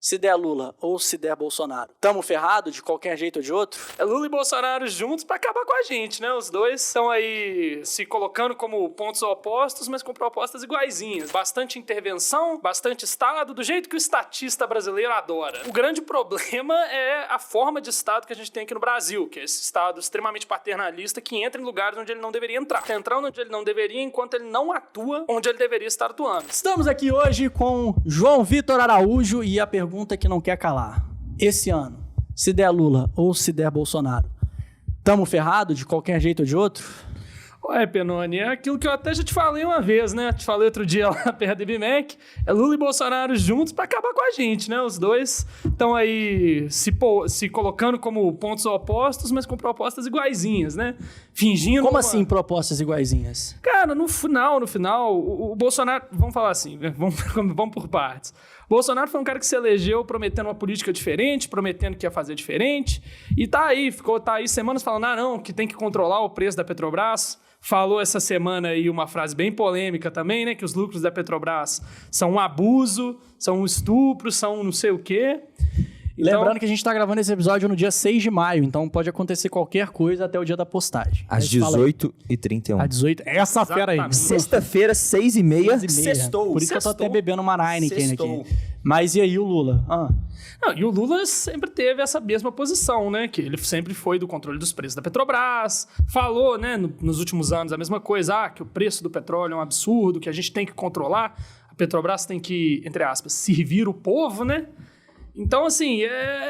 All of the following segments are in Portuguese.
Se der Lula ou se der Bolsonaro, tamo ferrado de qualquer jeito ou de outro? É Lula e Bolsonaro juntos pra acabar com a gente, né? Os dois estão aí se colocando como pontos opostos, mas com propostas iguaizinhas. Bastante intervenção, bastante Estado, do jeito que o estatista brasileiro adora. O grande problema é a forma de Estado que a gente tem aqui no Brasil, que é esse Estado extremamente paternalista que entra em lugares onde ele não deveria entrar. Tá entrando onde ele não deveria, enquanto ele não atua onde ele deveria estar atuando. Estamos aqui hoje com João Vitor Araújo e a pergunta que não quer calar. Esse ano, se der Lula ou se der Bolsonaro, tamo ferrado de qualquer jeito ou de outro? Ué, Penoni, é aquilo que eu até já te falei uma vez, né? Te falei outro dia lá perto da BMEC. É Lula e Bolsonaro juntos pra acabar com a gente, né? Os dois estão aí se colocando como pontos opostos, mas com propostas iguaizinhas, né? Fingindo... Como assim propostas iguaizinhas? Cara, no final, o Bolsonaro... Vamos falar assim, vamos por partes. Bolsonaro foi um cara que se elegeu prometendo uma política diferente, prometendo que ia fazer diferente, e tá aí semanas falando, não, que tem que controlar o preço da Petrobras. Falou essa semana aí uma frase bem polêmica também, né, que os lucros da Petrobras são um abuso, são um estupro, são não sei o quê. Então, lembrando que a gente tá gravando esse episódio no dia 6 de maio, então pode acontecer qualquer coisa até o dia da postagem. Às 18h31. Às 18 essa fera aí. Sexta-feira, 6h30, sextou. Por isso que eu tô até bebendo uma Heineken aqui. Mas e aí o Lula? Não, e o Lula sempre teve essa mesma posição, né? Que ele sempre foi do controle dos preços da Petrobras. Falou, né, nos últimos anos a mesma coisa, que o preço do petróleo é um absurdo, que a gente tem que controlar. A Petrobras tem que, entre aspas, servir o povo, né? Então, assim,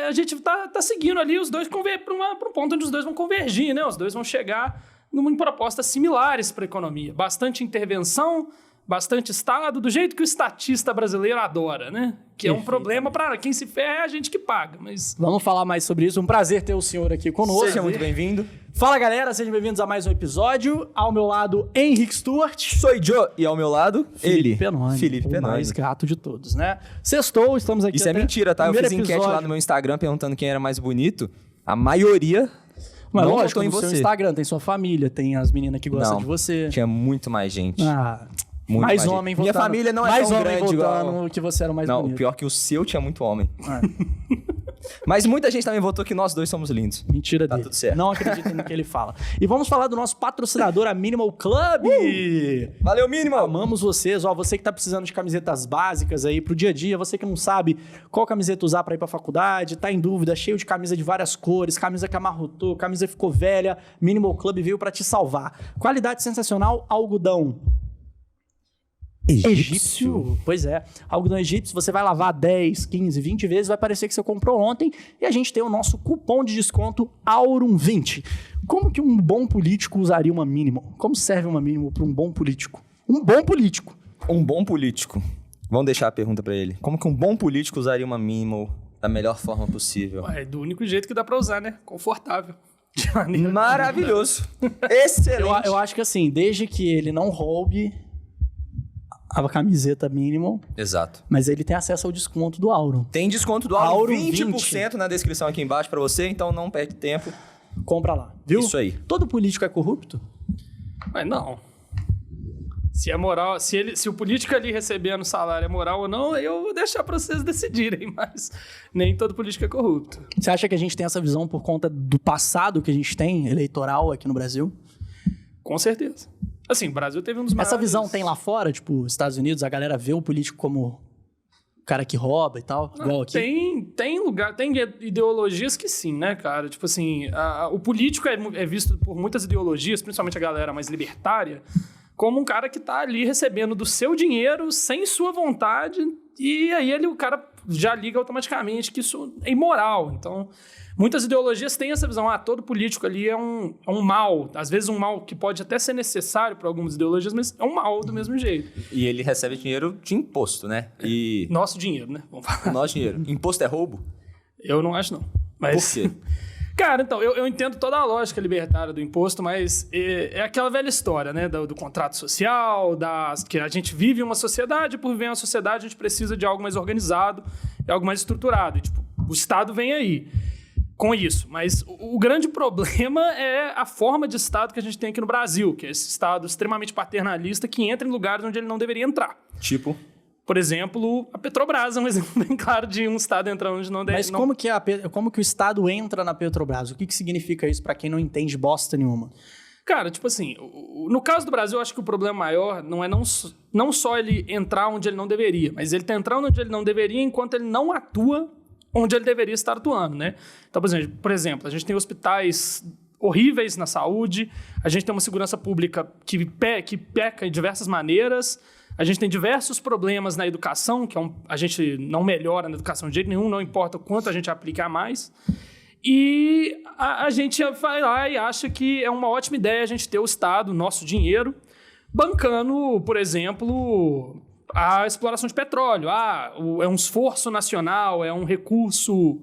a gente tá seguindo ali os dois para um ponto onde os dois vão convergir, né? Os dois vão chegar em propostas similares para a economia. Bastante intervenção, bastante Estado, do jeito que o estatista brasileiro adora, né? Que é um problema para quem se ferra é a gente que paga, mas... Vamos falar mais sobre isso. Um prazer ter o senhor aqui conosco. Seja muito bem-vindo. Fala, galera. Sejam bem-vindos a mais um episódio. Ao meu lado, Henrique Stuart. Sou Joe. E ao meu lado, Felipe Penoni. Felipe o Penoni. mais gato de todos, né? Sextou, estamos aqui. Isso é mentira, tá? Eu fiz enquete lá no meu Instagram perguntando quem era mais bonito. A maioria... Mas não lógico, votou em no seu você. Instagram tem sua família, tem as meninas que gostam de você. Tinha muito mais gente. Muito mais homem gente. Minha votando. família não é mais tão homem grande votando igual... que você era o mais bonito. Não, pior que o seu tinha muito homem. Mas muita gente também votou que nós dois somos lindos. Mentira dele. Tá tudo certo. Não acreditem no que ele fala. E vamos falar do nosso patrocinador, a Minimal Club. Valeu, Minimal! Amamos vocês. Você que tá precisando de camisetas básicas aí pro dia a dia, você que não sabe qual camiseta usar pra ir pra faculdade, tá em dúvida, cheio de camisa de várias cores, camisa que amarrotou, camisa ficou velha, Minimal Club veio pra te salvar. Qualidade sensacional, algodão egípcio. Pois é. Algodão egípcio, você vai lavar 10, 15, 20 vezes, vai parecer que você comprou ontem. E a gente tem o nosso cupom de desconto AURUM20. Como que um bom político usaria uma Minimal? Como serve uma Minimal para um bom político? Um bom político. Um bom político. Vamos deixar a pergunta pra ele. Como que um bom político usaria uma Minimal da melhor forma possível? É do único jeito que dá pra usar, né? Confortável. Maravilhoso. Excelente. Eu acho que assim, desde que ele não roube a camiseta Minimal. Exato. Mas ele tem acesso ao desconto do Aurum. Tem desconto do Aurum, 20% na descrição aqui embaixo pra você, então não perde tempo. Compra lá, viu? Isso aí. Todo político é corrupto? Mas não. Se é moral, se o político ali recebendo salário é moral ou não, eu vou deixar pra vocês decidirem, mas nem todo político é corrupto. Você acha que a gente tem essa visão por conta do passado que a gente tem eleitoral aqui no Brasil? Com certeza. Assim, o Brasil teve um dos maiores... Essa visão tem lá fora, tipo, Estados Unidos, a galera vê o político como o cara que rouba e tal, igual aqui? Tem ideologias que sim, né, cara? Tipo assim, o político é visto por muitas ideologias, principalmente a galera mais libertária, como um cara que tá ali recebendo do seu dinheiro, sem sua vontade, e aí o cara já liga automaticamente que isso é imoral. Então, muitas ideologias têm essa visão, todo político ali é um mal, às vezes um mal que pode até ser necessário para algumas ideologias, mas é um mal do mesmo jeito. E ele recebe dinheiro de imposto, né? E... Nosso dinheiro, né? Vamos falar. Nosso dinheiro. Imposto é roubo? Eu não acho, não. Mas... Por quê? Cara, então, eu entendo toda a lógica libertária do imposto, mas é aquela velha história, né? Do contrato social, que a gente vive uma sociedade, por viver uma sociedade a gente precisa de algo mais organizado, de algo mais estruturado. E, tipo, o Estado vem aí com isso. Mas o grande problema é a forma de Estado que a gente tem aqui no Brasil, que é esse Estado extremamente paternalista que entra em lugares onde ele não deveria entrar. Tipo? Por exemplo, a Petrobras é um exemplo bem claro de um Estado entrando onde não deve. Mas como que o Estado entra na Petrobras? O que significa isso para quem não entende bosta nenhuma? Cara, tipo assim, no caso do Brasil, eu acho que o problema maior não é não só ele entrar onde ele não deveria, mas ele tá entrando onde ele não deveria enquanto ele não atua onde ele deveria estar atuando, né? Então, por exemplo, a gente tem hospitais horríveis na saúde, a gente tem uma segurança pública que peca de diversas maneiras, a gente tem diversos problemas na educação, que a gente não melhora na educação de jeito nenhum, não importa o quanto a gente aplicar mais. E a gente vai lá e acha que é uma ótima ideia a gente ter o Estado, nosso dinheiro, bancando, por exemplo, a exploração de petróleo. É um esforço nacional, é um recurso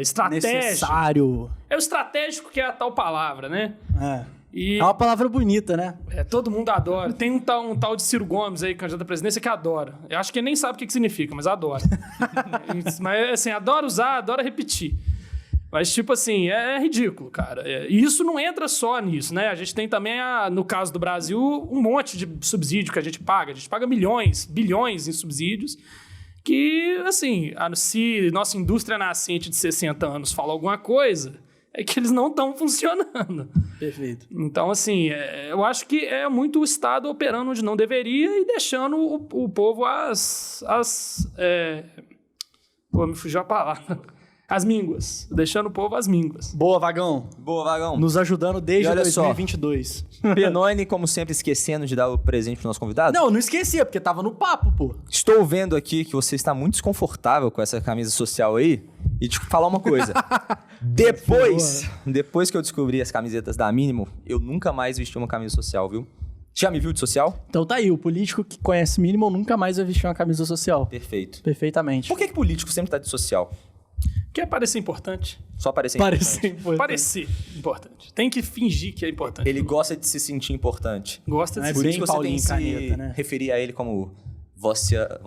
estratégico. Necessário. É o estratégico que é a tal palavra, né? É uma palavra bonita, né? Todo mundo adora. Tem um tal de Ciro Gomes aí, candidato à presidência, que adora. Eu acho que ele nem sabe o que significa, mas adora. Mas, assim, adora usar, adora repetir. Mas, tipo assim, é ridículo, cara. E isso não entra só nisso, né? A gente tem também, no caso do Brasil, um monte de subsídio que a gente paga. A gente paga milhões, bilhões em subsídios que, assim, se nossa indústria nascente de 60 anos fala alguma coisa, é que eles não estão funcionando. Perfeito. Então, assim, eu acho que é muito o Estado operando onde não deveria e deixando o povo Pô, me fugiu a palavra. As mínguas. Deixando o povo às mínguas. Boa, Vagão. Boa, Vagão. Nos ajudando desde olha 2022. Benoni, como sempre, esquecendo de dar o presente pro nosso convidado. Não esquecia, porque tava no papo, pô. Estou vendo aqui que você está muito desconfortável com essa camisa social aí. E te falar uma coisa. Depois que eu descobri as camisetas da Mínimo, eu nunca mais vesti uma camisa social, viu? Já me viu de social? Então tá aí, o político que conhece Mínimo nunca mais vai vestir uma camisa social. Perfeito. Perfeitamente. Por que político sempre tá de social? Quer parecer importante. Só parecer importante. Parecer importante. Tem que fingir que é importante. Ele gosta de se sentir importante. Gosta de se Por bem isso que você Paulinho tem que Caneta, né? referir a ele como Vossa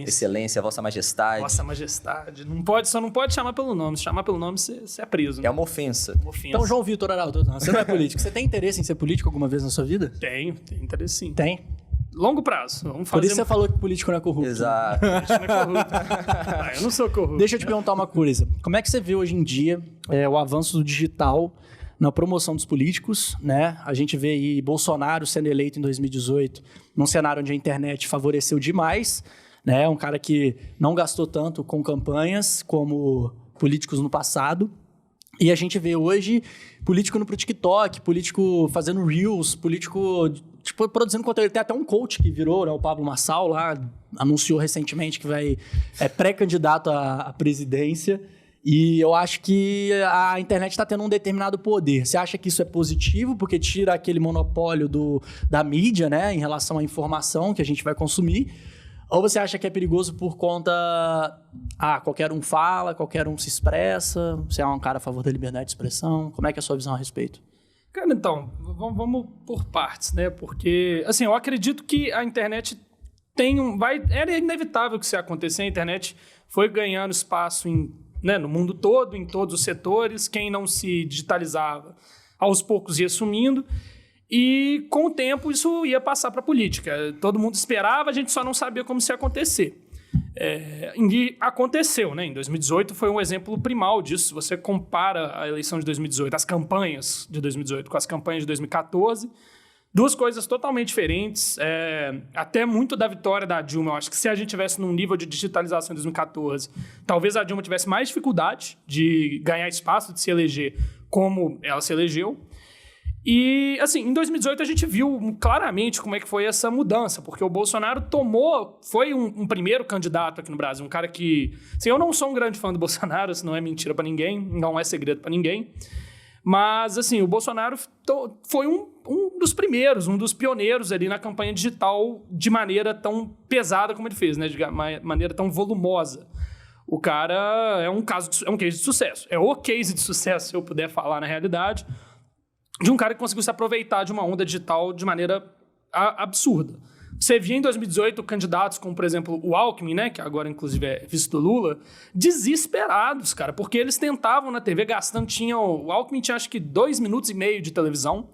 Excelência, Vossa Majestade. Vossa Majestade. Só não pode chamar pelo nome. Se chamar pelo nome, você é preso. Né? É uma ofensa. Então, João Vitor Arauto, você não é político. Você tem interesse em ser político alguma vez na sua vida? Tenho interesse sim. Tem? Longo prazo. Vamos fazer. Por isso você falou que político não é corrupto. Exato. Político não é corrupto. Eu não sou corrupto. Deixa eu te perguntar uma coisa. Como é que você vê hoje em dia o avanço do digital na promoção dos políticos, né? A gente vê aí Bolsonaro sendo eleito em 2018 num cenário onde a internet favoreceu demais, né? Um cara que não gastou tanto com campanhas como políticos no passado. E a gente vê hoje político indo pro TikTok, político fazendo Reels, político produzindo conteúdo. Tem até um coach que virou, né, o Pablo Marçal lá, anunciou recentemente que é pré-candidato à presidência. E eu acho que a internet está tendo um determinado poder. Você acha que isso é positivo, porque tira aquele monopólio da mídia, né, em relação à informação que a gente vai consumir? Ou você acha que é perigoso por conta... qualquer um fala, qualquer um se expressa, você é um cara a favor da liberdade de expressão? Como é que é a sua visão a respeito? Cara, então, vamos por partes, né? Porque, assim, eu acredito que a internet era inevitável que isso ia acontecer. A internet foi ganhando espaço no mundo todo, em todos os setores. Quem não se digitalizava, aos poucos ia sumindo. E, com o tempo, isso ia passar para a política. Todo mundo esperava, a gente só não sabia como isso ia acontecer. E aconteceu, né? Em 2018 foi um exemplo primal disso. Se você compara a eleição de 2018, as campanhas de 2018 com as campanhas de 2014, duas coisas totalmente diferentes. Até muito da vitória da Dilma. Eu acho que se a gente tivesse num nível de digitalização em 2014, talvez a Dilma tivesse mais dificuldade de ganhar espaço, de se eleger como ela se elegeu. E, assim, em 2018 a gente viu claramente como é que foi essa mudança, porque o Bolsonaro foi um primeiro candidato aqui no Brasil, um cara que... Assim, eu não sou um grande fã do Bolsonaro, isso não é mentira pra ninguém, não é segredo pra ninguém, mas, assim, o Bolsonaro foi um dos primeiros, um dos pioneiros ali na campanha digital de maneira tão pesada como ele fez, né, de maneira tão volumosa. O cara é um case de sucesso, é o case de sucesso, se eu puder falar na realidade, de um cara que conseguiu se aproveitar de uma onda digital de maneira absurda. Você via em 2018 candidatos como, por exemplo, o Alckmin, né, que agora, inclusive, é vice do Lula, desesperados, cara, porque eles tentavam na TV gastando... O Alckmin tinha, acho que, 2 minutos e meio de televisão,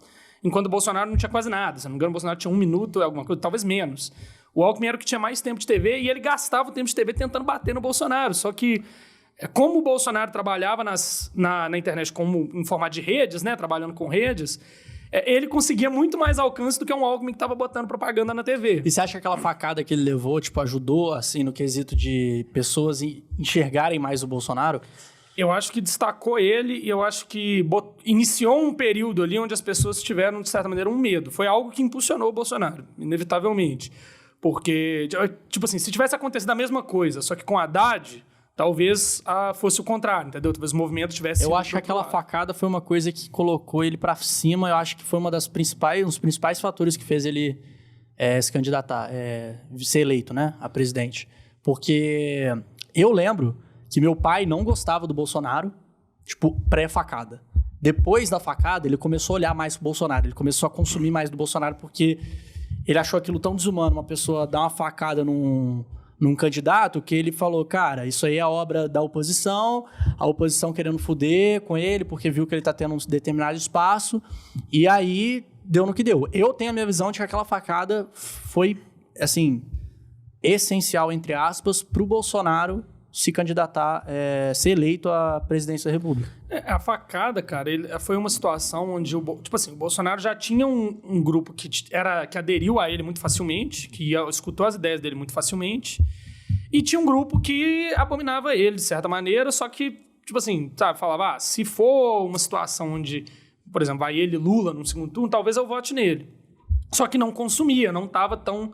enquanto o Bolsonaro não tinha quase nada. Se não me engano, o Bolsonaro tinha 1 minuto, alguma coisa, talvez menos. O Alckmin era o que tinha mais tempo de TV e ele gastava o tempo de TV tentando bater no Bolsonaro. Só que, como o Bolsonaro trabalhava na internet em formato de redes, né, trabalhando com redes, ele conseguia muito mais alcance do que um Alckmin que estava botando propaganda na TV. E você acha que aquela facada que ele levou, tipo, ajudou, assim, no quesito de pessoas enxergarem mais o Bolsonaro? Eu acho que destacou ele e eu acho que iniciou um período ali onde as pessoas tiveram, de certa maneira, um medo. Foi algo que impulsionou o Bolsonaro, inevitavelmente. Porque, tipo assim, se tivesse acontecido a mesma coisa, só que com Haddad, talvez fosse o contrário, entendeu? Talvez o movimento tivesse... Eu acho que aquela facada foi uma coisa que colocou ele pra cima. Eu acho que foi um dos principais fatores que fez ele se candidatar, ser eleito, né, a presidente. Porque eu lembro que meu pai não gostava do Bolsonaro, tipo, pré-facada. Depois da facada, ele começou a olhar mais pro Bolsonaro. Ele começou a consumir mais do Bolsonaro porque ele achou aquilo tão desumano, uma pessoa dar uma facada num candidato, que ele falou, cara, isso aí é obra da oposição, a oposição querendo foder com ele, porque viu que ele tá tendo um determinado espaço, e aí deu no que deu. Eu tenho a minha visão de que aquela facada foi, assim, essencial, entre aspas, pro Bolsonaro se candidatar, ser eleito à presidência da República. A facada, cara, foi uma situação onde o Bolsonaro já tinha um grupo que aderiu a ele muito facilmente, que escutou as ideias dele muito facilmente, e tinha um grupo que abominava ele, de certa maneira, só que, tipo assim, sabe, falava, se for uma situação onde, por exemplo, vai ele e Lula no segundo turno, talvez eu vote nele. Só que não consumia, não estava tão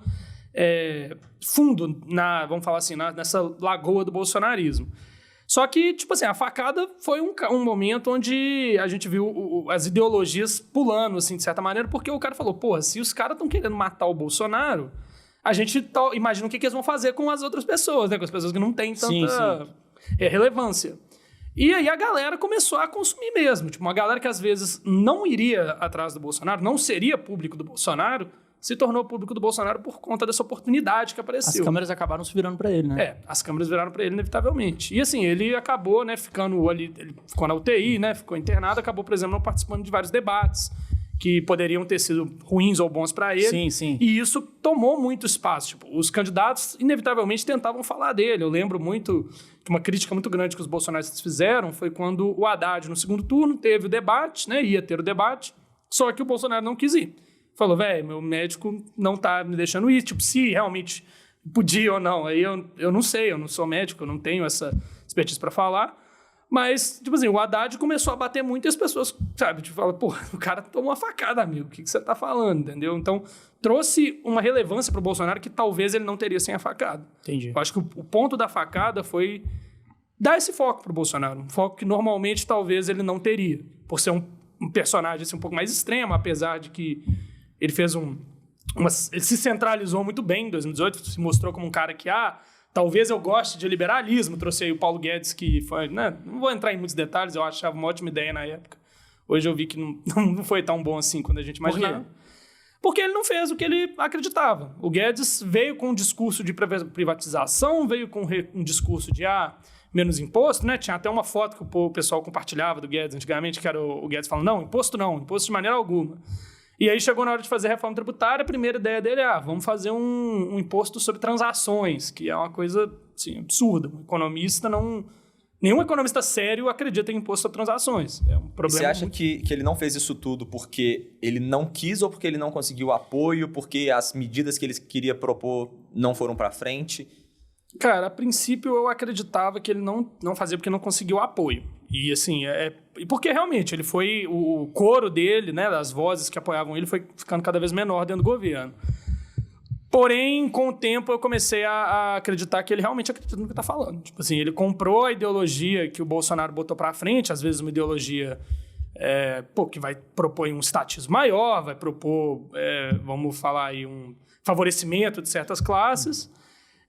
fundo, vamos falar assim, nessa lagoa do bolsonarismo. Só que, tipo assim, a facada foi um momento onde a gente viu as ideologias pulando, assim, de certa maneira, porque o cara falou, porra, se os caras estão querendo matar o Bolsonaro, a gente imagina o que eles vão fazer com as outras pessoas, né? Com as pessoas que não têm tanta relevância. E aí a galera começou a consumir mesmo. Tipo, uma galera que às vezes não iria atrás do Bolsonaro, não seria público do Bolsonaro, se tornou público do Bolsonaro por conta dessa oportunidade que apareceu. As câmeras acabaram se virando pra ele, né? As câmeras viraram pra ele, inevitavelmente. E assim, ele acabou, né, ficando ali, ele ficou na UTI, né, ficou internado, acabou, por exemplo, não participando de vários debates que poderiam ter sido ruins ou bons pra ele. Sim, sim. E isso tomou muito espaço. Tipo, os candidatos, inevitavelmente, tentavam falar dele. Eu lembro muito de uma crítica muito grande que os bolsonaristas fizeram, foi quando o Haddad, no segundo turno, teve o debate, né, ia ter o debate, só que o Bolsonaro não quis ir. Falou, velho, meu médico não tá me deixando ir. Tipo, se realmente podia ou não. Aí eu não sei, eu não sou médico, eu não tenho essa expertise pra falar. Mas, tipo assim, o Haddad começou a bater muito e as pessoas, sabe, tipo, falam, pô, o cara tomou uma facada, amigo, o que você tá falando, entendeu? Então, trouxe uma relevância pro Bolsonaro que talvez ele não teria sem a facada. Entendi. Eu acho que o ponto da facada foi dar esse foco pro Bolsonaro. Um foco que normalmente talvez ele não teria. Por ser um personagem assim, um pouco mais extremo, apesar de que ele fez ele se centralizou muito bem em 2018, se mostrou como um cara que, talvez eu goste de liberalismo. Trouxe aí o Paulo Guedes, que foi, né, não vou entrar em muitos detalhes, eu achava uma ótima ideia na época. Hoje eu vi que não foi tão bom assim quando a gente imaginava. Por quê? Porque ele não fez o que ele acreditava. O Guedes veio com um discurso de privatização, veio com um discurso de menos imposto, né? Tinha até uma foto que o pessoal compartilhava do Guedes antigamente, que era o Guedes falando, não, imposto de maneira alguma. E aí chegou na hora de fazer a reforma tributária, a primeira ideia dele é, vamos fazer um imposto sobre transações, que é uma coisa, assim, absurda. Nenhum economista sério acredita em imposto sobre transações. É um problema. Você acha que ele não fez isso tudo porque ele não quis ou porque ele não conseguiu apoio, porque as medidas que ele queria propor não foram para frente? Cara, a princípio eu acreditava que ele não fazia porque não conseguiu apoio. E assim, porque realmente ele foi, o coro dele, né, das vozes que apoiavam ele foi ficando cada vez menor dentro do governo. Porém, com o tempo eu comecei a acreditar que ele realmente acredita no que está falando. Tipo assim, ele comprou a ideologia que o Bolsonaro botou para frente, às vezes uma ideologia que vai propor um estatismo maior, vai propor, vamos falar aí, um favorecimento de certas classes.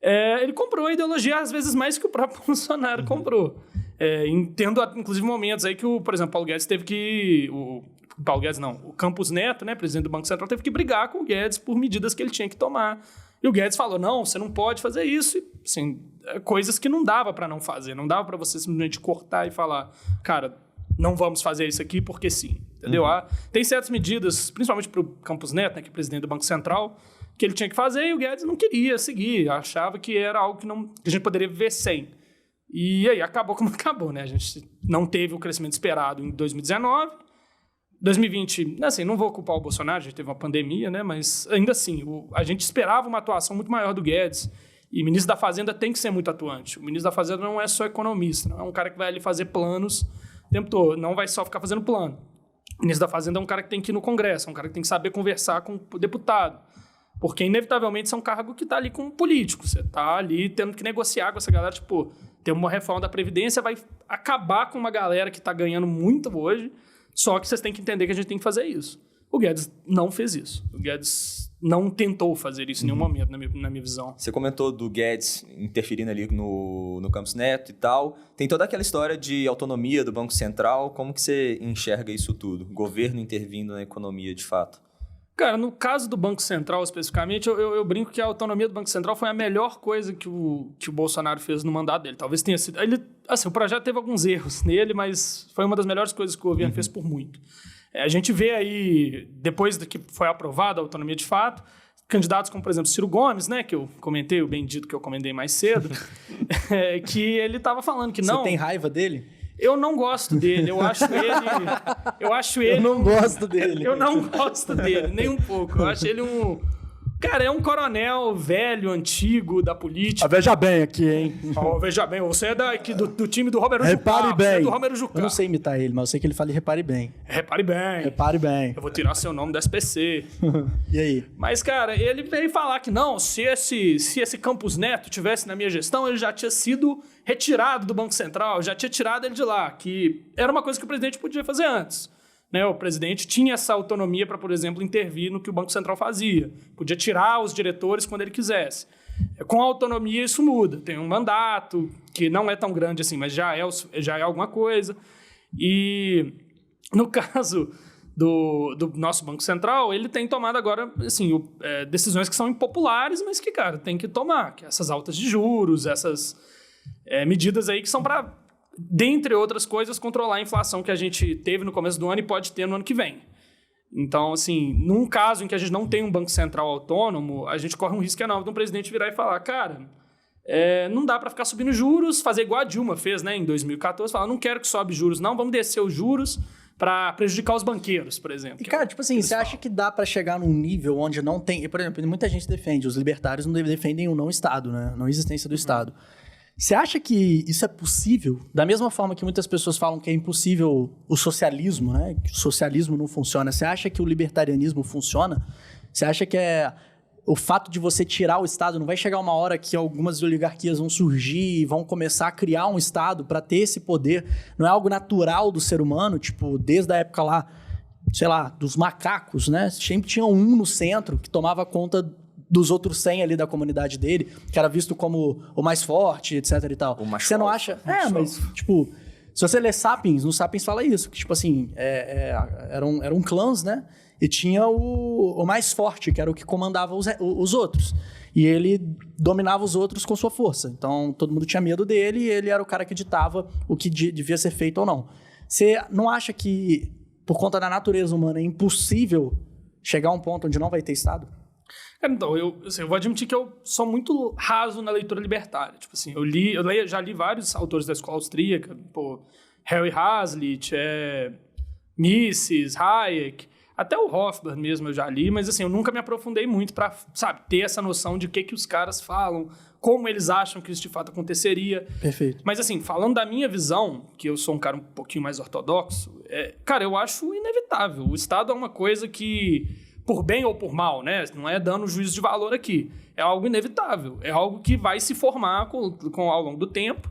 Ele comprou a ideologia, às vezes, mais que o próprio Bolsonaro comprou. Tendo, inclusive, momentos aí que, por exemplo, Paulo Guedes teve que... O Campos Neto, né, presidente do Banco Central, teve que brigar com o Guedes por medidas que ele tinha que tomar. E o Guedes falou, não, você não pode fazer isso. E, assim, coisas que não dava para não fazer. Não dava para você simplesmente cortar e falar, cara, não vamos fazer isso aqui porque sim. Entendeu? Tem certas medidas, principalmente para o Campos Neto, né, que é presidente do Banco Central, que ele tinha que fazer e o Guedes não queria seguir, achava que era algo que a gente poderia viver sem. E aí acabou como acabou, né? A gente não teve o crescimento esperado em 2019. 2020, assim, não vou culpar o Bolsonaro, a gente teve uma pandemia, né? Mas ainda assim, a gente esperava uma atuação muito maior do Guedes. E o ministro da Fazenda tem que ser muito atuante. O ministro da Fazenda não é só economista, não é um cara que vai ali fazer planos o tempo todo, não vai só ficar fazendo plano. O ministro da Fazenda é um cara que tem que ir no Congresso, é um cara que tem que saber conversar com o deputado. Porque, inevitavelmente, isso é um cargo que está ali com um político. Você está ali tendo que negociar com essa galera, tipo, ter uma reforma da Previdência vai acabar com uma galera que está ganhando muito hoje, só que vocês têm que entender que a gente tem que fazer isso. O Guedes não fez isso. O Guedes não tentou fazer isso em nenhum momento, na minha visão. Você comentou do Guedes interferindo ali no Campos Neto e tal. Tem toda aquela história de autonomia do Banco Central. Como que você enxerga isso tudo? O governo intervindo na economia, de fato? Cara, no caso do Banco Central, especificamente, eu brinco que a autonomia do Banco Central foi a melhor coisa que o Bolsonaro fez no mandato dele. Talvez tenha sido... o projeto teve alguns erros nele, mas foi uma das melhores coisas que o governo fez por muito. A gente vê aí, depois que foi aprovada a autonomia de fato, candidatos como, por exemplo, Ciro Gomes, né, que eu comentei, o bendito que eu comentei mais cedo, que ele estava falando que não... Você tem raiva dele? Eu não gosto dele, eu acho ele... Eu não gosto dele. Eu não gosto dele, nem um pouco. Eu acho ele um... Cara, é um coronel velho, antigo, da política. Veja bem aqui, hein? Veja bem, você é do time do Romero Jucá. Repare bem. Você é do Romero Jucá. Eu não sei imitar ele, mas eu sei que ele fala repare bem. Repare bem. Repare bem. Eu vou tirar seu nome do SPC. E aí? Mas, cara, ele veio falar que não, se esse Campos Neto tivesse na minha gestão, ele já tinha sido retirado do Banco Central, já tinha tirado ele de lá, que era uma coisa que o presidente podia fazer antes. Né, o presidente tinha essa autonomia para, por exemplo, intervir no que o Banco Central fazia. Podia tirar os diretores quando ele quisesse. Com a autonomia isso muda. Tem um mandato que não é tão grande assim, mas já é alguma coisa. E no caso do nosso Banco Central, ele tem tomado agora assim, decisões que são impopulares, mas que, cara, tem que tomar. Que essas altas de juros, essas medidas aí que são para... dentre outras coisas, controlar a inflação que a gente teve no começo do ano e pode ter no ano que vem. Então, assim, num caso em que a gente não tem um Banco Central autônomo, a gente corre um risco enorme de um presidente virar e falar, cara, não dá para ficar subindo juros, fazer igual a Dilma fez, né, em 2014, falar, não quero que sobe juros não, vamos descer os juros para prejudicar os banqueiros, por exemplo. E, cara, tipo assim, você acha que dá para chegar num nível onde não tem... Por exemplo, muita gente defende, os libertários não defendem o não-Estado, né, a não existência do Estado. Você acha que isso é possível? Da mesma forma que muitas pessoas falam que é impossível o socialismo, né? Que o socialismo não funciona. Você acha que o libertarianismo funciona? Você acha que o fato de você tirar o Estado, não vai chegar uma hora que algumas oligarquias vão surgir e vão começar a criar um Estado para ter esse poder? Não é algo natural do ser humano? Tipo, desde a época lá, sei lá, dos macacos, né? Sempre tinha um no centro que tomava conta dos outros 100 ali da comunidade dele, que era visto como o mais forte, etc e tal. Você não acha? Mas, tipo, se você ler Sapiens, no Sapiens fala isso, que, tipo assim, eram clãs, né? E tinha o mais forte, que era o que comandava os outros. E ele dominava os outros com sua força. Então, todo mundo tinha medo dele e ele era o cara que ditava o que devia ser feito ou não. Você não acha que, por conta da natureza humana, é impossível chegar a um ponto onde não vai ter Estado? Então, eu vou admitir que eu sou muito raso na leitura libertária. Tipo assim, já li vários autores da escola austríaca, Harry Hazlitt, Mises, Hayek, até o Hofbauer mesmo eu já li, mas assim, eu nunca me aprofundei muito para, sabe, ter essa noção de o que os caras falam, como eles acham que isso de fato aconteceria. Perfeito. Mas assim, falando da minha visão, que eu sou um cara um pouquinho mais ortodoxo, cara, eu acho inevitável. O Estado é uma coisa que... por bem ou por mal, né? Não é dando juízo de valor aqui. É algo inevitável. É algo que vai se formar ao longo do tempo.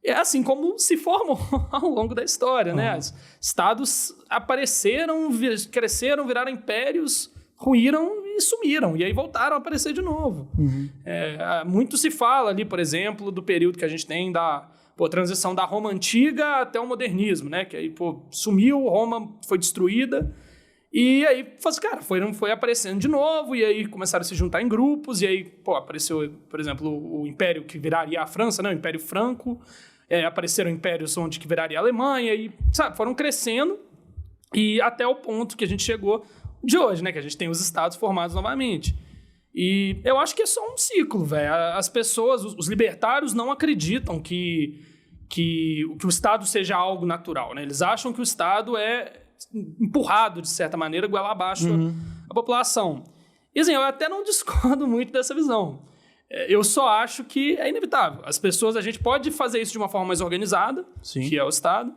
É assim como se formam ao longo da história, né? Estados apareceram, cresceram, viraram impérios, ruíram e sumiram. E aí voltaram a aparecer de novo. Muito se fala ali, por exemplo, do período que a gente tem da transição da Roma Antiga até o modernismo, né? Que aí, sumiu, Roma foi destruída. E aí, cara, foi aparecendo de novo, e aí começaram a se juntar em grupos, e aí, apareceu, por exemplo, o império que viraria a França, né? O Império Franco, apareceram impérios que viraria a Alemanha, e, sabe, foram crescendo, e até o ponto que a gente chegou de hoje, né? Que a gente tem os estados formados novamente. E eu acho que é só um ciclo, velho. As pessoas, os libertários não acreditam que o Estado seja algo natural, né? Eles acham que o Estado é empurrado, de certa maneira, goela abaixo a população. E assim, eu até não discordo muito dessa visão. Eu só acho que é inevitável. As pessoas, a gente pode fazer isso de uma forma mais organizada, que é o Estado,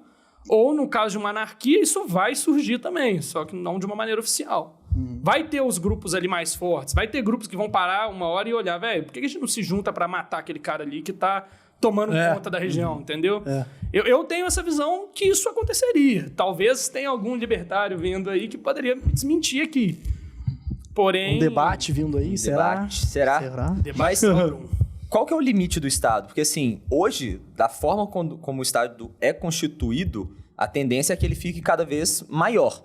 ou no caso de uma anarquia, isso vai surgir também, só que não de uma maneira oficial. Vai ter os grupos ali mais fortes, vai ter grupos que vão parar uma hora e olhar, velho, por que a gente não se junta pra matar aquele cara ali que tá tomando conta da região, entendeu? Eu tenho essa visão que isso aconteceria. Talvez tenha algum libertário vindo aí que poderia me desmentir aqui. Porém... Um debate vindo aí, será? Mas qual que é o limite do Estado? Porque, assim, hoje, da forma como o Estado é constituído, a tendência é que ele fique cada vez maior.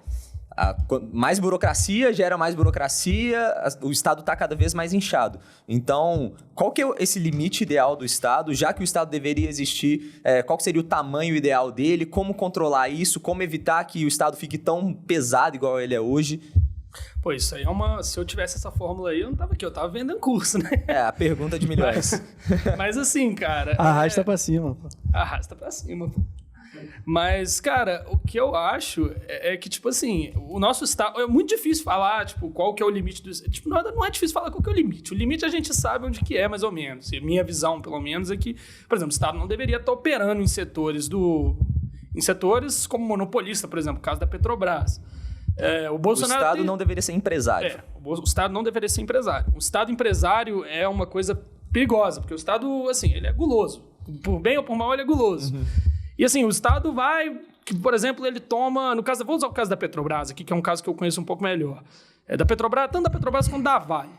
Mais burocracia gera mais burocracia, o Estado está cada vez mais inchado. Então, qual que é esse limite ideal do Estado? Já que o Estado deveria existir, qual que seria o tamanho ideal dele? Como controlar isso? Como evitar que o Estado fique tão pesado igual ele é hoje? Pô, isso aí é uma... Se eu tivesse essa fórmula aí, eu não tava aqui, eu tava vendendo curso, né? A pergunta de milhões. Mas assim, cara... Arrasta pra cima, pô. Arrasta pra cima, pô. Mas, cara, o que eu acho é que, tipo assim, o nosso Estado... É muito difícil falar, tipo, qual que é o limite do... Tipo, não é difícil falar qual que é o limite. O limite a gente sabe onde que é, mais ou menos. E a minha visão, pelo menos, é que, por exemplo, o Estado não deveria estar operando em setores como monopolista, por exemplo, no caso da Petrobras. O Bolsonaro o Estado não deveria ser empresário. O Estado não deveria ser empresário. O Estado empresário é uma coisa perigosa, porque o Estado, assim, ele é guloso. Por bem ou por mal, ele é guloso. E assim, o Estado vai... Por exemplo, ele toma... Vou usar o caso da Petrobras aqui, que é um caso que eu conheço um pouco melhor. Da Petrobras, tanto da Petrobras quanto da Vale.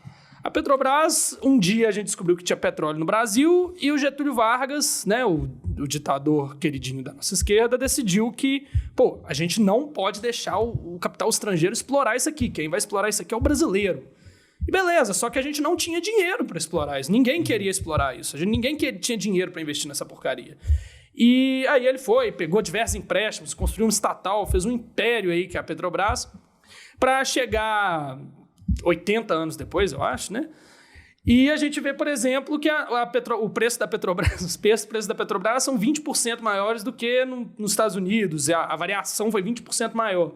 A Petrobras, um dia a gente descobriu que tinha petróleo no Brasil e o Getúlio Vargas, né, o ditador queridinho da nossa esquerda, decidiu que, a gente não pode deixar o capital estrangeiro explorar isso aqui. Quem vai explorar isso aqui é o brasileiro. E beleza, só que a gente não tinha dinheiro para explorar isso. Ninguém queria explorar isso. Ninguém tinha dinheiro para investir nessa porcaria. E aí ele pegou diversos empréstimos, construiu um estatal, fez um império aí, que é a Petrobras, para chegar 80 anos depois, eu acho, né? E a gente vê, por exemplo, que o preço da Petrobras, os preços da Petrobras são 20% maiores do que nos Estados Unidos. A variação foi 20% maior.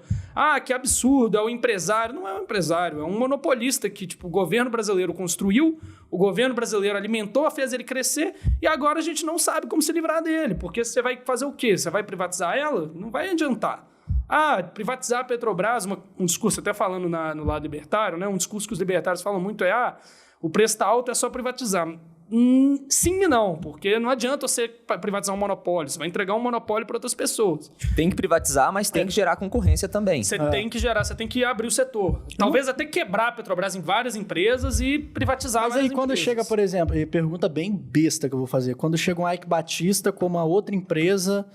Que absurdo, é o empresário. Não é um empresário, é um monopolista que o governo brasileiro construiu, o governo brasileiro alimentou, fez ele crescer, e agora a gente não sabe como se livrar dele, porque você vai fazer o quê? Você vai privatizar ela? Não vai adiantar. Privatizar a Petrobras, um discurso até falando no lado libertário, né? Um discurso que os libertários falam muito o preço está alto, é só privatizar. Sim e não, porque não adianta você privatizar um monopólio, você vai entregar um monopólio para outras pessoas. Tem que privatizar, mas tem que gerar concorrência também. Você tem que abrir o setor. Talvez até quebrar a Petrobras em várias empresas e privatizar várias empresas. Mas aí quando chega, por exemplo, e pergunta bem besta que eu vou fazer, quando chega um Eike Batista com uma outra empresa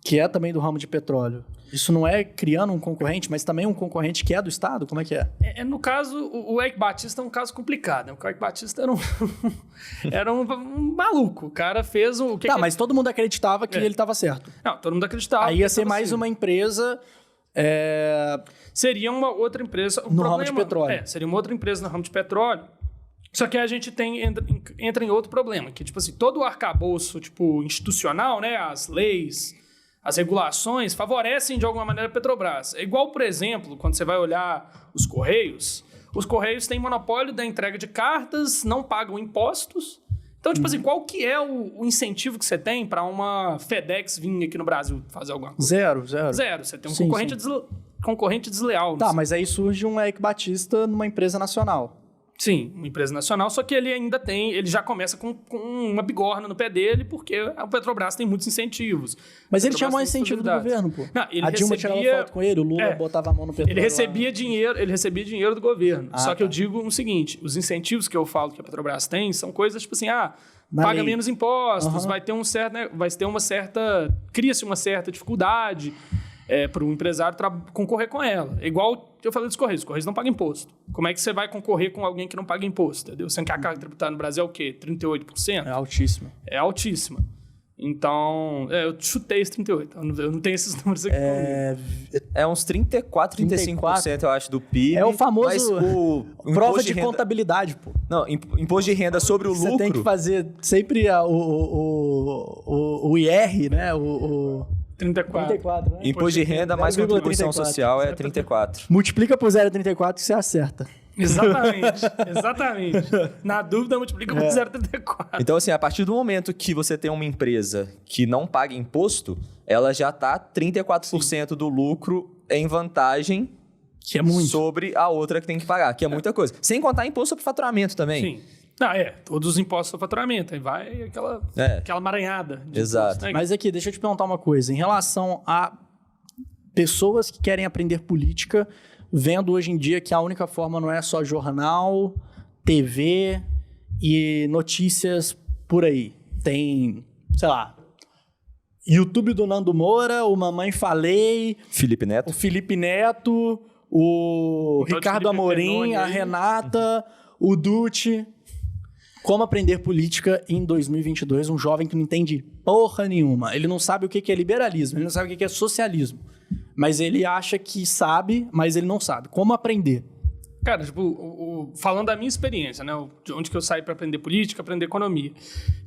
que é também do ramo de petróleo, isso não é criando um concorrente, mas também um concorrente que é do Estado? Como é que é? No caso, o Eike Batista é um caso complicado, né? O Eike Batista era um maluco. O cara fez o... mas todo mundo acreditava que ele estava certo. Não, todo mundo acreditava. Aí ia ser mais uma empresa... Seria uma outra empresa... No ramo de petróleo. Seria uma outra empresa no ramo de petróleo. Só que a gente entra em outro problema, que, todo o arcabouço, institucional, né? As leis... As regulações favorecem, de alguma maneira, a Petrobras. É igual, por exemplo, quando você vai olhar os Correios têm monopólio da entrega de cartas, não pagam impostos. Então, qual que é o incentivo que você tem para uma FedEx vir aqui no Brasil fazer alguma coisa? Zero. Você tem um concorrente desleal. Mas aí surge um Eike Batista numa empresa nacional. Sim, uma empresa nacional, só que ele já começa com uma bigorna no pé dele, porque a Petrobras tem muitos incentivos. Mas ele tinha mais incentivo do governo, pô. Não, a Dilma tirava foto com ele, o Lula botava a mão no petróleo. Ele recebia dinheiro do governo. Só que eu digo o seguinte, os incentivos que eu falo que a Petrobras tem são coisas paga menos impostos, cria-se uma certa dificuldade para o empresário concorrer com ela. É igual eu falei dos Correios. Os Correios não pagam imposto. Como é que você vai concorrer com alguém que não paga imposto? Entendeu? Sendo que a carga tributária no Brasil é o quê? 38%? É altíssima. É altíssima. Então, eu chutei esse 38. Eu não tenho esses números aqui. É uns 34, 35%, eu acho, do PIB. É o famoso mas o prova imposto de renda- contabilidade, pô. Não, imposto de renda sobre o Você lucro... tem que fazer sempre o IR, né? O 34. 34, né? Imposto de renda mais contribuição 0,34. social é 34. Multiplica por 0,34 que você acerta. Exatamente. Na dúvida, multiplica por 0,34. Então, assim, a partir do momento que você tem uma empresa que não paga imposto, ela já está 34% do lucro em vantagem Que é muito. sobre a outra que tem que pagar, que é muita coisa. Sem contar imposto sobre faturamento também. Sim. Não, todos os impostos sobre faturamento. Aí vai aquela maranhada. de Exato. imposto, né? Mas aqui, deixa eu te perguntar uma coisa. Em relação a pessoas que querem aprender política, vendo hoje em dia que a única forma não é só jornal, TV e notícias por aí. Tem, sei lá, YouTube do Nando Moura, o Mamãe Falei, Felipe o Neto. Felipe Neto, o tal de Ricardo Felipe Amorim, Benoni a aí. Renata, o Dutti. Como aprender política em 2022? Um jovem que não entende porra nenhuma. Ele não sabe o que é liberalismo, ele não sabe o que é socialismo. Mas ele acha que sabe, mas ele não sabe. Como aprender? Cara, tipo, falando da minha experiência, né? De onde que eu saí para aprender política, aprender economia.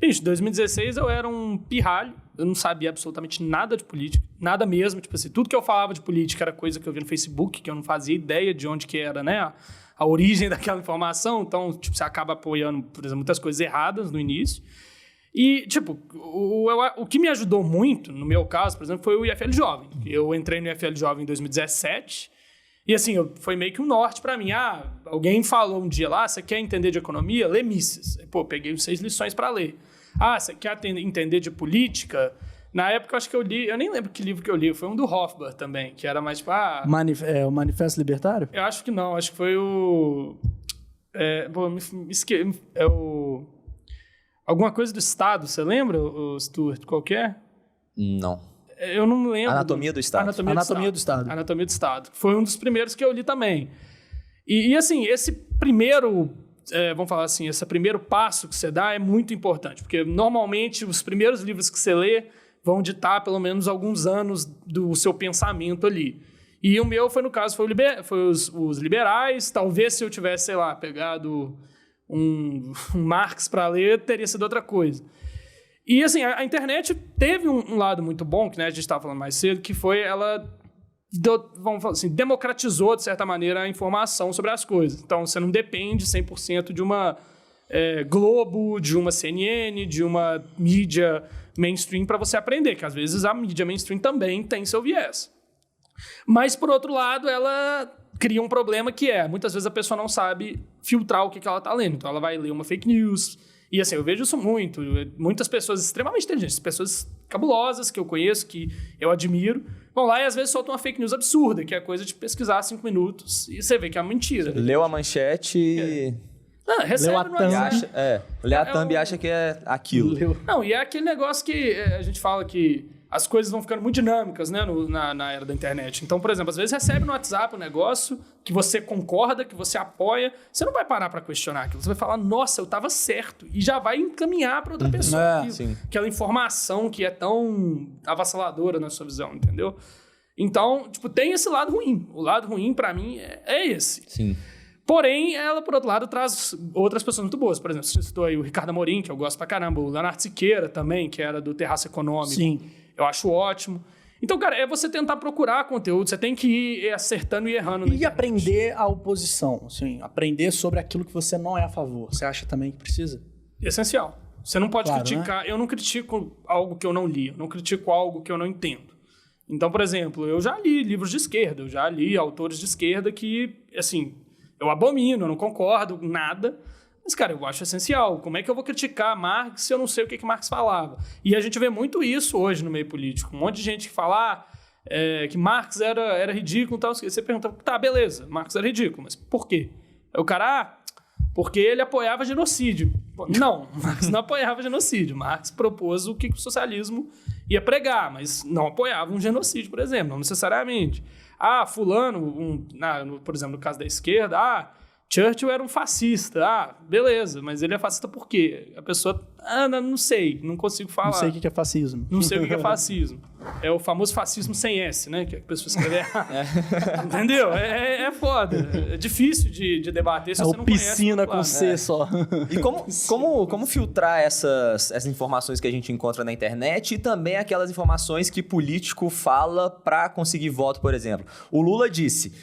Gente, em 2016 eu era um pirralho, eu não sabia absolutamente nada de política, nada mesmo. Tipo assim, tudo que eu falava de política era coisa que eu via no Facebook, que eu não fazia ideia de onde que era, né? A origem daquela informação. Então, tipo, você acaba apoiando, por exemplo, muitas coisas erradas no início. E, tipo, o que me ajudou muito, no meu caso, por exemplo, foi o IFL Jovem. Eu entrei no IFL Jovem em 2017 e, assim, foi meio que um norte pra mim. Alguém falou um dia lá, você quer entender de economia? Lê Mises. Pô, peguei 6 lições pra ler. Você quer entender de política? Na época, eu acho que eu li... Eu nem lembro que livro que eu li. Foi um do Hofbauer também, que era mais, tipo... O Manifesto Libertário? Eu acho que não. Acho que foi o... Alguma coisa do Estado, você lembra, o Stuart, qualquer? Não. Eu não lembro. Anatomia do Estado. Anatomia do Estado. Anatomia do Estado. Foi um dos primeiros que eu li também. E assim, esse primeiro, vamos falar assim, esse primeiro passo que você dá é muito importante, porque normalmente os primeiros livros que você lê vão ditar pelo menos alguns anos do seu pensamento ali. E o meu, no caso, foi os liberais. Talvez se eu tivesse, sei lá, pegado um Marx para ler, teria sido outra coisa. E, assim, a internet teve um lado muito bom, que, né, a gente estava falando mais cedo, que foi ela, vamos falar assim, democratizou, de certa maneira, a informação sobre as coisas. Então, você não depende 100% de uma Globo, de uma CNN, de uma mídia mainstream para você aprender, que às vezes a mídia mainstream também tem seu viés. Mas, por outro lado, ela cria um problema que muitas vezes a pessoa não sabe filtrar o que ela está lendo. Então, ela vai ler uma fake news. E, assim, eu vejo isso muito. Muitas pessoas extremamente inteligentes, pessoas cabulosas que eu conheço, que eu admiro, vão lá e, às vezes, soltam uma fake news absurda, que é coisa de pesquisar 5 minutos e você vê que é uma mentira. Leu a manchete e... Recebe Leu a no thumb. WhatsApp. Lê a thumb e acha que é aquilo. Não, e é aquele negócio que a gente fala que as coisas vão ficando muito dinâmicas, né, na era da internet. Então, por exemplo, às vezes recebe no WhatsApp um negócio que você concorda, que você apoia, você não vai parar para questionar aquilo. Você vai falar, nossa, eu estava certo. E já vai encaminhar para outra pessoa aquela informação que é tão avassaladora na sua visão, entendeu? Então, tipo, tem esse lado ruim. O lado ruim, para mim, é esse. Sim. Porém, ela, por outro lado, traz outras pessoas muito boas. Por exemplo, você citou aí o Ricardo Amorim, que eu gosto pra caramba. O Leonardo Siqueira também, que era do Terraço Econômico. Sim. Eu acho ótimo. Então, cara, é você tentar procurar conteúdo. Você tem que ir acertando e errando. E aprender a oposição. Assim, aprender sobre aquilo que você não é a favor. Você acha também que precisa? Essencial. Você não pode criticar. Né? Eu não critico algo que eu não li. Eu não critico algo que eu não entendo. Então, por exemplo, eu já li livros de esquerda. Eu já li autores de esquerda que, assim... Eu abomino, eu não concordo com nada, mas, cara, eu acho essencial. Como é que eu vou criticar Marx se eu não sei o que Marx falava? E a gente vê muito isso hoje no meio político. Um monte de gente que fala que Marx era ridículo e tal. Você pergunta, tá, beleza, Marx era ridículo, mas por quê? Aí o cara, porque ele apoiava genocídio. Não, Marx não apoiava genocídio. Marx propôs o que o socialismo ia pregar, mas não apoiava um genocídio, por exemplo, não necessariamente. Fulano, por exemplo, no caso da esquerda, Churchill era um fascista. Ah, beleza, mas ele é fascista por quê? A pessoa, não sei, não consigo falar. Não sei o que é fascismo. Não sei o que é fascismo. É o famoso fascismo sem S, né? Que a pessoa escreve errado. Entendeu? É foda. É difícil de debater se você não conhece. Piscina com C só. E como filtrar essas informações que a gente encontra na internet e também aquelas informações que político fala para conseguir voto, por exemplo? O Lula disse: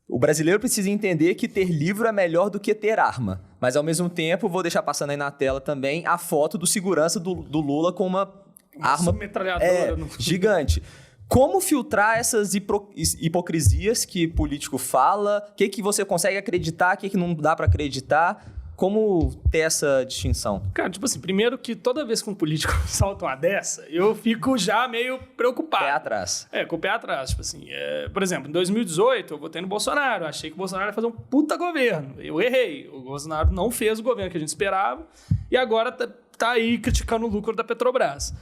o brasileiro precisa entender que ter livro é melhor do que ter arma. Mas, ao mesmo tempo, vou deixar passando aí na tela também a foto do segurança do Lula com uma arma metralhadora gigante. Como filtrar essas hipocrisias que político fala? O que você consegue acreditar, o que não dá para acreditar? Como ter essa distinção? Cara, tipo assim, primeiro que toda vez que um político solta uma dessa, eu fico já meio preocupado. Pé atrás. Com o pé atrás. Tipo assim, por exemplo, em 2018, eu votei no Bolsonaro. Achei que o Bolsonaro ia fazer um puta governo. Eu errei. O Bolsonaro não fez o governo que a gente esperava. E agora tá aí criticando o lucro da Petrobras.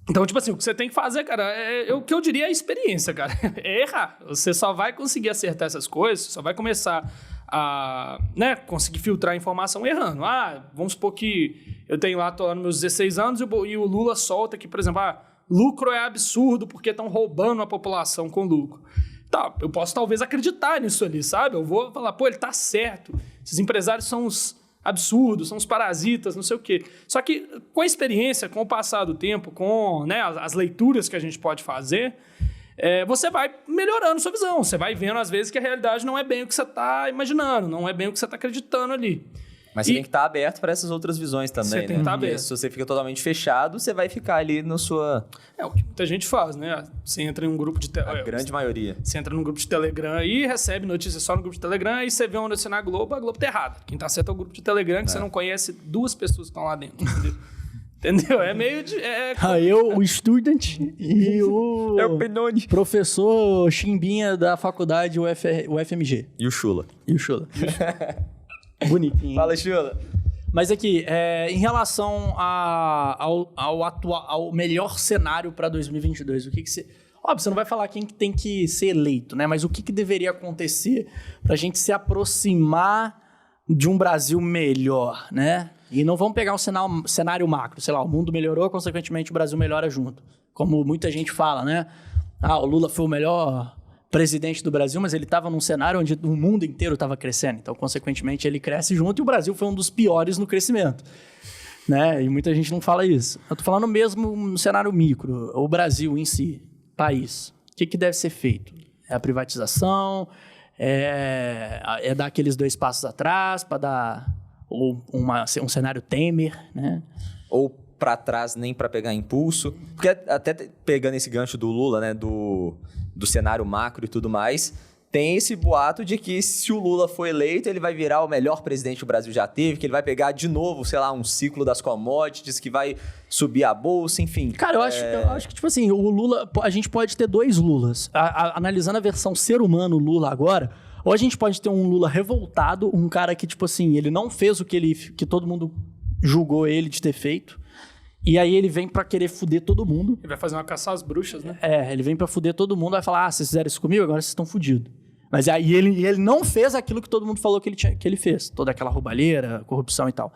Então, tipo assim, o que você tem que fazer, cara, o que eu diria é a experiência, cara. É errar. Você só vai conseguir acertar essas coisas, só vai começar a conseguir filtrar a informação errando. Vamos supor que eu tenho lá, tô lá nos meus 16 anos e o Lula solta que, por exemplo, lucro é absurdo porque estão roubando a população com lucro. Tá, eu posso talvez acreditar nisso ali, sabe? Eu vou falar, pô, ele tá certo. Esses empresários são os absurdos, são os parasitas, não sei o quê. Só que com a experiência, com o passar do tempo, com as leituras que a gente pode fazer, você vai melhorando sua visão. Você vai vendo, às vezes, que a realidade não é bem o que você está imaginando, não é bem o que você está acreditando ali. Mas você tem que estar aberto para essas outras visões também, você tem que estar aberto. Se você fica totalmente fechado, você vai ficar ali na sua... o que muita gente faz, né? Você entra em um grupo de... A grande maioria. Você entra num grupo de Telegram e recebe notícias só no grupo de Telegram e você vê uma notícia na Globo, a Globo tá errada. Quem tá certo é o grupo de Telegram, que você não conhece duas pessoas que estão lá dentro, entendeu? Entendeu? É meio de... Eu, o student, e o... É o Benoni. Professor Chimbinha da faculdade UFMG. E o Chula. Bonitinho. Fala, Chula. Mas aqui, em relação ao melhor cenário para 2022, o que você... Óbvio, você não vai falar quem que tem que ser eleito, né? Mas o que deveria acontecer para a gente se aproximar de um Brasil melhor, né? E não vamos pegar um cenário macro. Sei lá, o mundo melhorou, consequentemente o Brasil melhora junto. Como muita gente fala, né? O Lula foi o melhor presidente do Brasil, mas ele estava num cenário onde o mundo inteiro estava crescendo. Então, consequentemente, ele cresce junto e o Brasil foi um dos piores no crescimento. Né? E muita gente não fala isso. Eu tô falando mesmo no cenário micro, o Brasil em si, país. O que deve ser feito? É a privatização? É dar aqueles 2 passos atrás para dar um cenário Temer, né? Ou para trás nem para pegar impulso. Porque até pegando esse gancho do Lula, né, do cenário macro e tudo mais, tem esse boato de que se o Lula for eleito, ele vai virar o melhor presidente que o Brasil já teve, que ele vai pegar de novo, sei lá, um ciclo das commodities, que vai subir a bolsa, enfim. Cara, eu acho que, tipo assim, o Lula, a gente pode ter 2 Lulas. Analisando a versão ser humano Lula agora, ou a gente pode ter um Lula revoltado, um cara que, tipo assim, ele não fez o que todo mundo julgou ele de ter feito, e aí ele vem pra querer fuder todo mundo. Ele vai fazer uma caça às bruxas, né? Ele vem pra fuder todo mundo, vai falar, vocês fizeram isso comigo, agora vocês estão fudidos. Mas aí ele não fez aquilo que todo mundo falou que ele fez. Toda aquela roubalheira, corrupção e tal.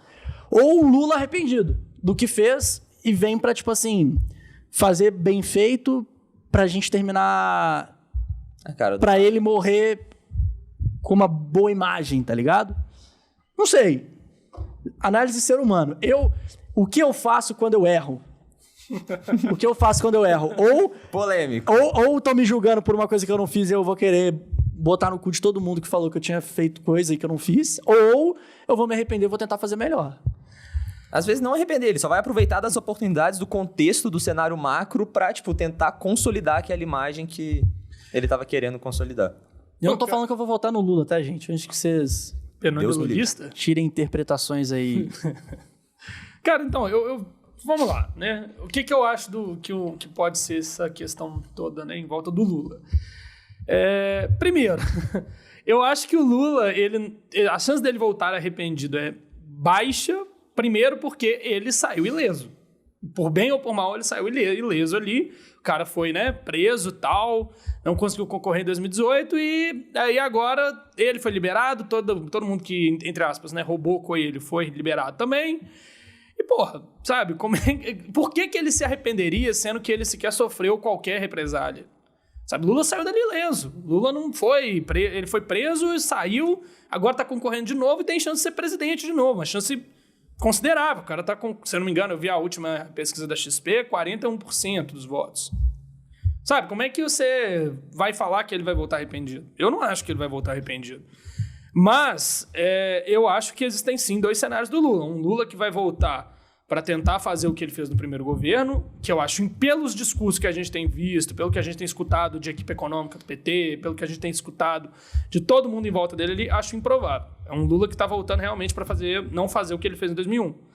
Ou o Lula arrependido do que fez e vem pra, tipo assim, fazer bem feito pra gente terminar... Pra ele morrer com uma boa imagem, tá ligado? Não sei. Análise de ser humano. O que eu faço quando eu erro? O que eu faço quando eu erro? Ou... Polêmico. Ou estão me julgando por uma coisa que eu não fiz e eu vou querer botar no cu de todo mundo que falou que eu tinha feito coisa e que eu não fiz. Ou eu vou me arrepender e vou tentar fazer melhor. Às vezes não arrepender, ele só vai aproveitar das oportunidades do contexto do cenário macro pra, tipo, tentar consolidar aquela imagem que ele tava querendo consolidar. Eu não tô falando que eu vou votar no Lula, tá, gente? Antes que vocês... Deus lulista? Tirem interpretações aí. Cara, então, vamos lá, né? O que eu acho que pode ser essa questão toda, né, em volta do Lula? Primeiro, eu acho que o Lula, a chance dele voltar arrependido é baixa, primeiro porque ele saiu ileso. por bem ou por mal, ele saiu ileso ali. O cara foi, né, preso e tal, não conseguiu concorrer em 2018 e aí agora ele foi liberado, todo mundo que, entre aspas, né, roubou com ele foi liberado também. E, porra, sabe, por que ele se arrependeria sendo que ele sequer sofreu qualquer represália? Sabe, Lula saiu dali ileso. Lula não foi... Ele foi preso e saiu, agora tá concorrendo de novo e tem chance de ser presidente de novo. Uma chance considerável. O cara tá com... Se eu não me engano, eu vi a última pesquisa da XP, 41% dos votos. Sabe, como é que você vai falar que ele vai voltar arrependido? Eu não acho que ele vai voltar arrependido. Mas eu acho que existem sim 2 cenários do Lula. Um Lula que vai voltar para tentar fazer o que ele fez no primeiro governo, que eu acho, pelos discursos que a gente tem visto, pelo que a gente tem escutado de equipe econômica do PT, pelo que a gente tem escutado de todo mundo em volta dele ali, acho improvável. É um Lula que está voltando realmente para não fazer o que ele fez em 2001.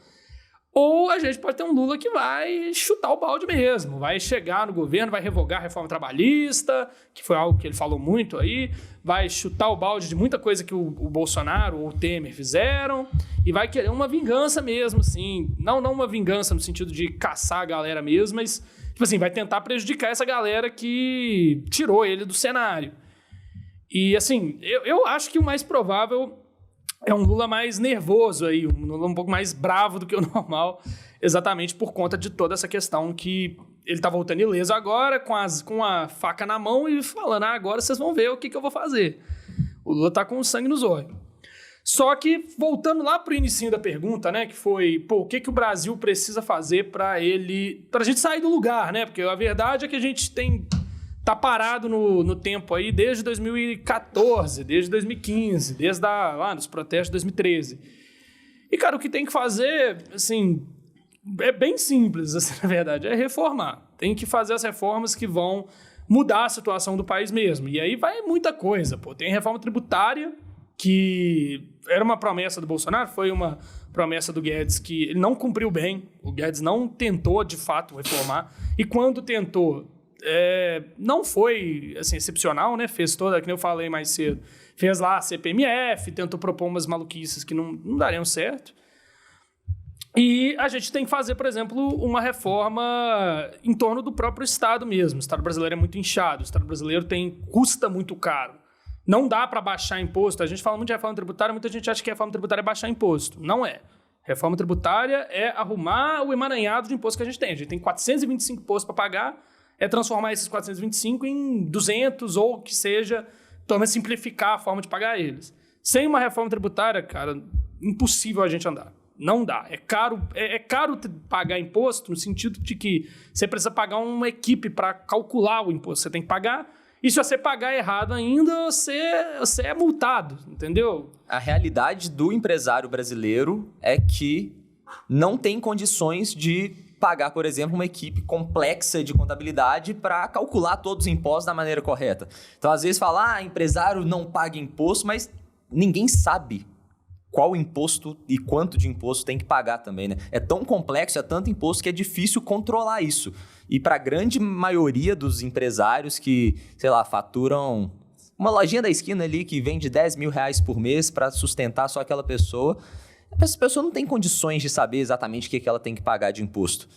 Ou a gente pode ter um Lula que vai chutar o balde mesmo, vai chegar no governo, vai revogar a reforma trabalhista, que foi algo que ele falou muito aí, vai chutar o balde de muita coisa que o Bolsonaro ou o Temer fizeram e vai querer uma vingança mesmo, assim. Não uma vingança no sentido de caçar a galera mesmo, mas, tipo assim, vai tentar prejudicar essa galera que tirou ele do cenário. E, assim, eu acho que o mais provável é um Lula mais nervoso aí, um Lula um pouco mais bravo do que o normal, exatamente por conta de toda essa questão que ele tá voltando ileso agora, com a faca na mão e falando, agora vocês vão ver o que eu vou fazer. O Lula tá com sangue nos olhos. Só que, voltando lá pro inicinho da pergunta, né, que foi, o que o Brasil precisa fazer pra gente sair do lugar, né, porque a verdade é que a gente tá parado no tempo aí desde 2014, desde 2015, desde lá dos protestos de 2013. E, cara, o que tem que fazer, assim, é bem simples, assim, na verdade, é reformar. Tem que fazer as reformas que vão mudar a situação do país mesmo. E aí vai muita coisa, Tem reforma tributária, que era uma promessa do Bolsonaro, foi uma promessa do Guedes que ele não cumpriu bem. O Guedes não tentou, de fato, reformar. E quando tentou, não foi assim, excepcional, né? Fez toda, que nem eu falei mais cedo, fez lá a CPMF, tentou propor umas maluquices que não dariam certo. E a gente tem que fazer, por exemplo, uma reforma em torno do próprio Estado mesmo. O Estado brasileiro é muito inchado, o Estado brasileiro custa muito caro. Não dá para baixar imposto. A gente fala muito de reforma tributária, muita gente acha que a reforma tributária é baixar imposto. Não é. Reforma tributária é arrumar o emaranhado de imposto que a gente tem. A gente tem 425 impostos para pagar, é transformar esses 425 em 200 ou que seja, pelo menos simplificar a forma de pagar eles. Sem uma reforma tributária, cara, impossível a gente andar. Não dá. É caro pagar imposto no sentido de que você precisa pagar uma equipe para calcular o imposto que você tem que pagar. E se você pagar errado ainda, você é multado, entendeu? A realidade do empresário brasileiro é que não tem condições de pagar, por exemplo, uma equipe complexa de contabilidade para calcular todos os impostos da maneira correta. Então, às vezes, fala, empresário não paga imposto, mas ninguém sabe qual imposto e quanto de imposto tem que pagar também, né? É tão complexo, é tanto imposto que é difícil controlar isso. E para a grande maioria dos empresários que, sei lá, faturam uma lojinha da esquina ali que vende R$10 mil por mês para sustentar só aquela pessoa, essa pessoa não tem condições de saber exatamente o que ela tem que pagar de imposto.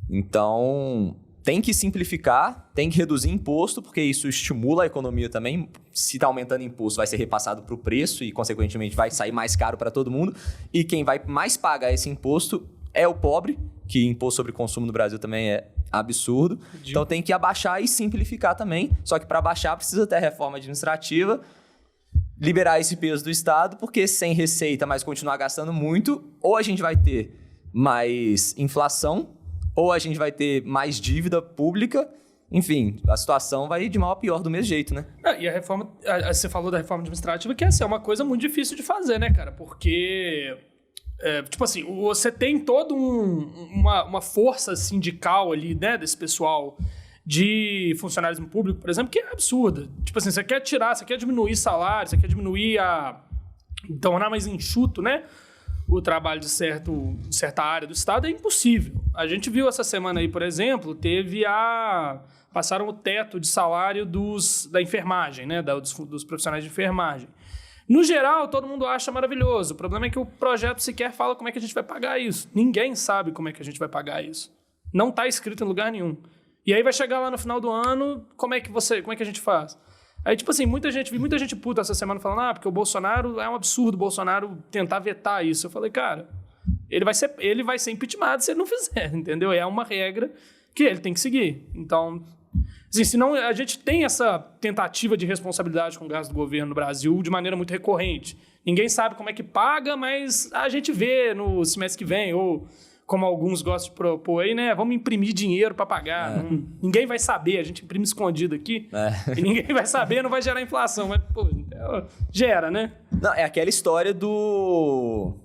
Então, tem que simplificar, tem que reduzir imposto, porque isso estimula a economia também. Se está aumentando imposto, vai ser repassado para o preço e, consequentemente, vai sair mais caro para todo mundo. E quem vai mais pagar esse imposto é o pobre, que imposto sobre consumo no Brasil também é absurdo. Então, tem que abaixar e simplificar também. Só que para abaixar, precisa ter reforma administrativa, liberar esse peso do Estado, porque sem receita, mas continuar gastando muito, ou a gente vai ter mais inflação, ou a gente vai ter mais dívida pública. Enfim, a situação vai de mal a pior do mesmo jeito, né? E a reforma... Você falou da reforma administrativa, que essa é uma coisa muito difícil de fazer, né, cara? Porque, tipo assim, você tem toda uma força sindical ali, né, desse pessoal de funcionários públicos, por exemplo, que é absurda. Tipo assim, você quer diminuir salário, você quer diminuir tornar mais enxuto, né? O trabalho de certa área do Estado é impossível. A gente viu essa semana aí, por exemplo, passaram o teto de salário da enfermagem, né? Dos profissionais de enfermagem. No geral, todo mundo acha maravilhoso. O problema é que o projeto sequer fala como é que a gente vai pagar isso. Ninguém sabe como é que a gente vai pagar isso. Não tá escrito em lugar nenhum. E aí vai chegar lá no final do ano, como é que a gente faz? Aí, tipo assim, vi muita gente puta essa semana falando, porque o Bolsonaro é um absurdo, o Bolsonaro tentar vetar isso. Eu falei, cara, ele vai ser impeachmentado se ele não fizer, entendeu? É uma regra que ele tem que seguir. Então, assim, senão a gente tem essa tentativa de responsabilidade com o gasto do governo no Brasil de maneira muito recorrente. Ninguém sabe como é que paga, mas a gente vê no semestre que vem, ou como alguns gostam de propor aí, né? Vamos imprimir dinheiro para pagar. Ninguém vai saber, a gente imprime escondido aqui. E ninguém vai saber, não vai gerar inflação. Mas, pô, gera, né? Não, é aquela história do...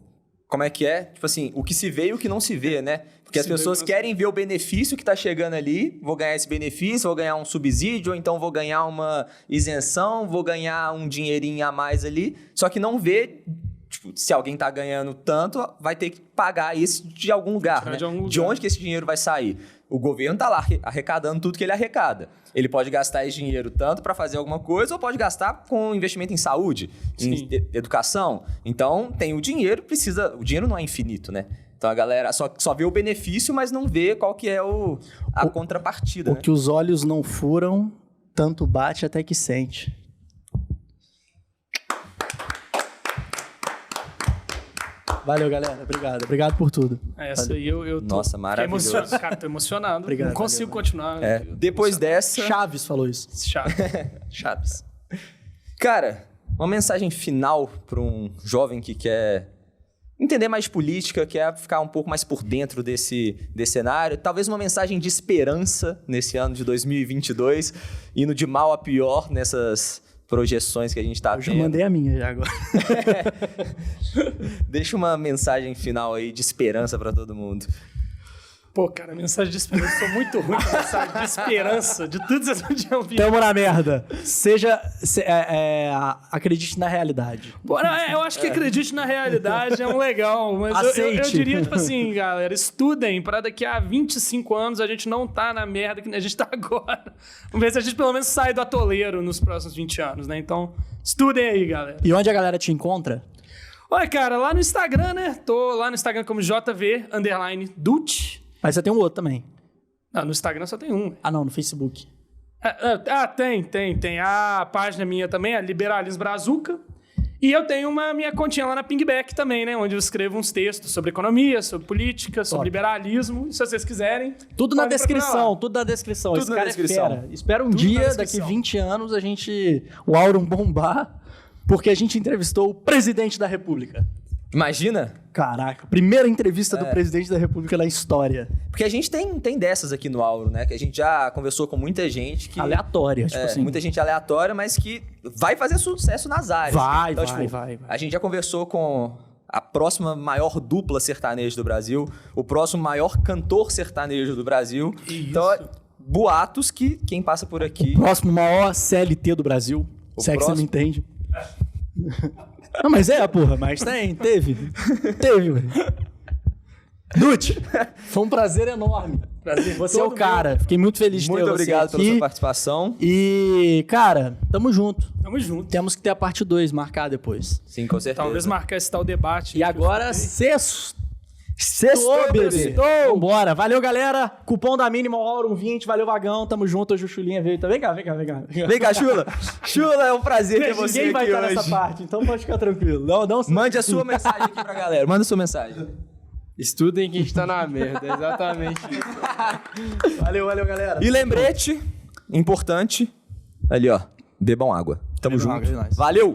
Como é que é? Tipo assim, o que se vê e o que não se vê, né? Porque as pessoas querem ver o benefício que tá chegando ali, vou ganhar esse benefício, vou ganhar um subsídio, ou então vou ganhar uma isenção, vou ganhar um dinheirinho a mais ali, só que não vê, tipo, se alguém tá ganhando tanto, vai ter que pagar isso de algum lugar, né? De onde que esse dinheiro vai sair? O governo tá lá arrecadando tudo que ele arrecada. Ele pode gastar esse dinheiro tanto para fazer alguma coisa, ou pode gastar com investimento em saúde, em educação. Então, tem o dinheiro, o dinheiro não é infinito, né? Então a galera só vê o benefício, mas não vê qual que é a contrapartida. O que os olhos não furam, tanto bate até que sente. Valeu, galera. Obrigado. Obrigado por tudo. Essa aí eu tô... Nossa, maravilhoso. Cara, tô emocionado. Obrigado, não consigo continuar. Depois dessa... Chaves falou isso. Chaves. Cara, uma mensagem final para um jovem que quer entender mais política, quer ficar um pouco mais por dentro desse cenário. Talvez uma mensagem de esperança nesse ano de 2022, indo de mal a pior nessas projeções que a gente tá tendo. Eu já mandei a minha já agora. Deixa uma mensagem final aí de esperança para todo mundo. Pô, cara, mensagem de esperança. Eu sou muito ruim com mensagem de esperança. De tudo vocês não tinham ouvido. Tamo na merda. Acredite na realidade. Pô, eu acho que acredite na realidade é um legal. Mas eu diria, tipo assim, galera, estudem para daqui a 25 anos a gente não tá na merda que a gente tá agora. Vamos ver se a gente pelo menos sai do atoleiro nos próximos 20 anos, né? Então, estudem aí, galera. E onde a galera te encontra? Olha, cara, lá no Instagram, né? Tô lá no Instagram como JV_Dutch. Mas você tem um outro também. Não, no Instagram só tem um. Ah, não, no Facebook. Tem. A página minha também, é Liberalismo Brazuca. E eu tenho uma minha continha lá na Pingback também, né? Onde eu escrevo uns textos sobre economia, sobre política, sobre liberalismo. E se vocês quiserem... Tudo na descrição, tudo na descrição. Esse cara é fera. Espero um dia, daqui 20 anos, o Aurum bombar, porque a gente entrevistou o presidente da República. Imagina? Caraca, primeira entrevista do presidente da República na história. Porque a gente tem dessas aqui no Auro, né? Que a gente já conversou com muita gente que... Aleatória, tipo assim. Muita gente aleatória, mas que vai fazer sucesso nas áreas. Vai. A gente já conversou com a próxima maior dupla sertaneja do Brasil, o próximo maior cantor sertanejo do Brasil. Isso. Então, boatos que quem passa por aqui... O próximo maior CLT do Brasil. Se é que você me entende. Não, mas porra, mas teve, ué. Dutch, foi um prazer enorme. Você é o cara, fiquei muito feliz de ter você aqui. Muito obrigado pela sua participação. E, cara, tamo junto. Tamo junto. Temos que ter a parte 2 marcar depois. Sim, com certeza. Talvez marcar esse tal debate. E agora, sextou, bebê. Vambora. Valeu, galera. Cupom da Mínima, Aurum 20. Valeu, Vagão. Tamo junto. Hoje o Chulinha veio. Vem cá. Vem cá, Chula. Chula, é um prazer ter você aqui hoje. Ninguém vai estar nessa parte, então pode ficar tranquilo. Mande a sua mensagem aqui pra galera. Manda a sua mensagem. Estudem que a gente tá na merda. É exatamente isso. Valeu, galera. E lembrete, importante, ali ó, bebam água. Tamo junto. Água, é nóis. Valeu!